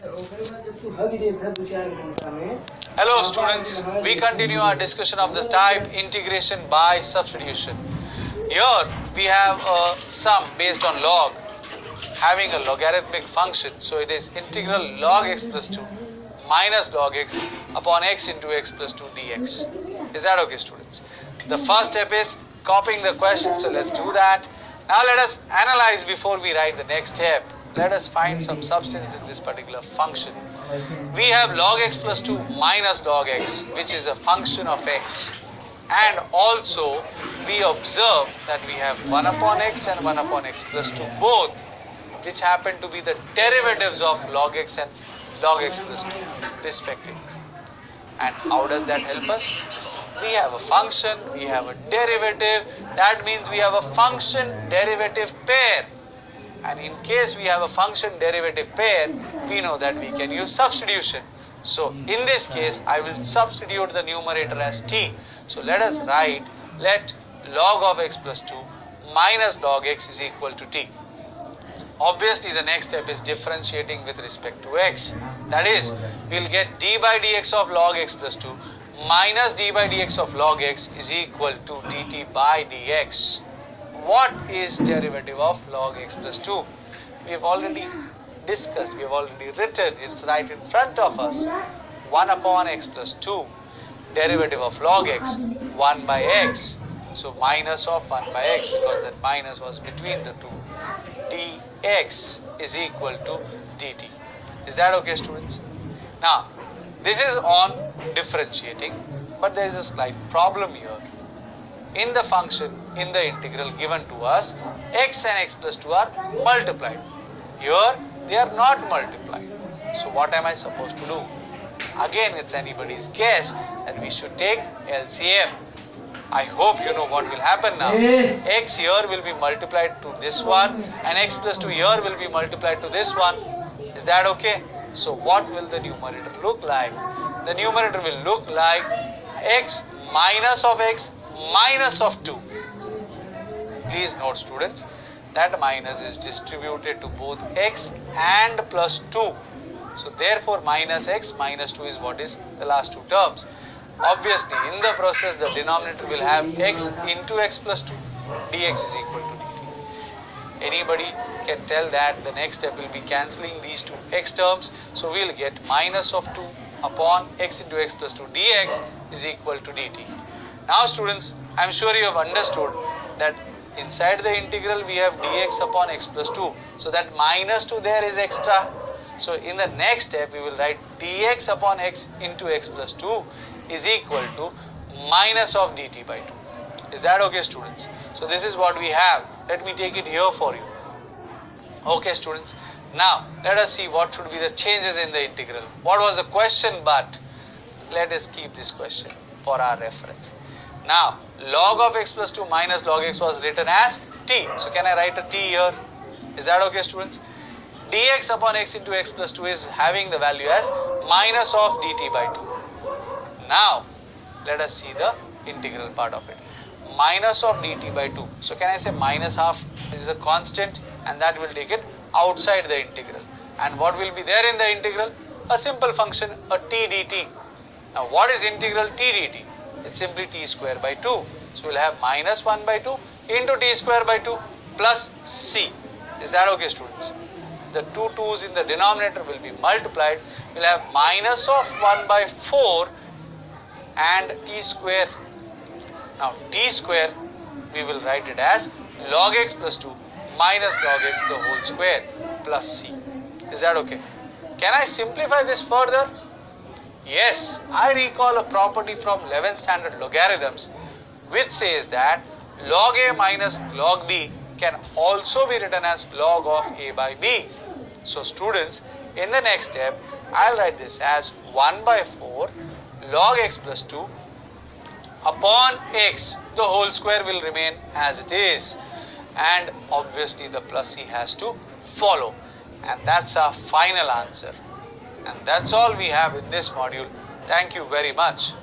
Hello students, we continue our discussion of this type integration by substitution. Here we have a sum based on log having a logarithmic function. So it is integral log x plus 2 minus log x upon x into x plus 2 dx. Is that okay students? The first step is copying the question, so let's do that. Now let us analyze before we write the next step. Let us find some substance in this particular function. We have log x plus 2 minus log x, which is a function of x. And also we observe that we have 1 upon x and 1 upon x plus 2 both, which happen to be the derivatives of log x and log x plus 2 respectively. And how does that help us? We have a function, we have a derivative, that means we have a function derivative pair. And in case we have a function derivative pair, we know that we can use substitution. So in this case, I will substitute the numerator as t. So let us write, let log of x plus 2 minus log x is equal to t. Obviously the next step is differentiating with respect to x. That is, we will get d by dx of log x plus 2 minus d by dx of log x is equal to dt by dx. What is derivative of log x plus 2? We have already discussed, we have already written, it's right in front of us. 1 upon x plus 2, derivative of log x, 1 by x. So minus of 1 by x, because that minus was between the two. Dx is equal to dt. Is that okay students? Now, this is on differentiating, but there is a slight problem here. In the function, in the integral given to us, x and x plus 2 are multiplied. Here, they are not multiplied. So what am I supposed to do? Again, it's anybody's guess that we should take LCM. I hope you know what will happen now. X here will be multiplied to this one and x plus 2 here will be multiplied to this one. Is that okay? So what will the numerator look like? The numerator will look like x minus of x minus of 2. Please note students, that minus is distributed to both x and plus 2. So therefore minus x minus 2 is what is the last two terms. Obviously in the process the denominator will have x into x plus 2, dx is equal to dt. Anybody can tell that the next step will be cancelling these two x terms. So we will get minus of 2 upon x into x plus 2 dx is equal to dt. Now students, I am sure you have understood that inside the integral we have dx upon x plus 2. So that minus 2 there is extra. So in the next step we will write dx upon x into x plus 2 is equal to minus of dt by 2. Is that okay students? So this is what we have. Let me take it here for you. Okay students. Now let us see what should be the changes in the integral. What was the question, but let us keep this question for our reference. Now log of x plus 2 minus log x was written as t. So can I write a t here? Is that okay students? Dx upon x into x plus 2 is having the value as minus of dt by 2. Now let us see the integral part of it. Minus of dt by 2. So can I say minus half, which is a constant, and that will take it outside the integral. And what will be there in the integral? A simple function, a t dt. Now what is integral t dt? It's simply t square by 2. So we'll have minus 1 by 2 into t square by 2 plus c. Is that okay students? The two 2's in the denominator will be multiplied. We'll have minus of 1 by 4 and t square. Now t square we will write it as log x plus 2 minus log x the whole square plus c. Is that okay? Can I simplify this further? Yes, I recall a property from 11th standard logarithms which says that log a minus log b can also be written as log of a by b. So students, in the next step, I'll write this as 1 by 4 log x plus 2 upon x, the whole square will remain as it is, and obviously the plus c has to follow, and that's our final answer. And that's all we have in this module. Thank you very much.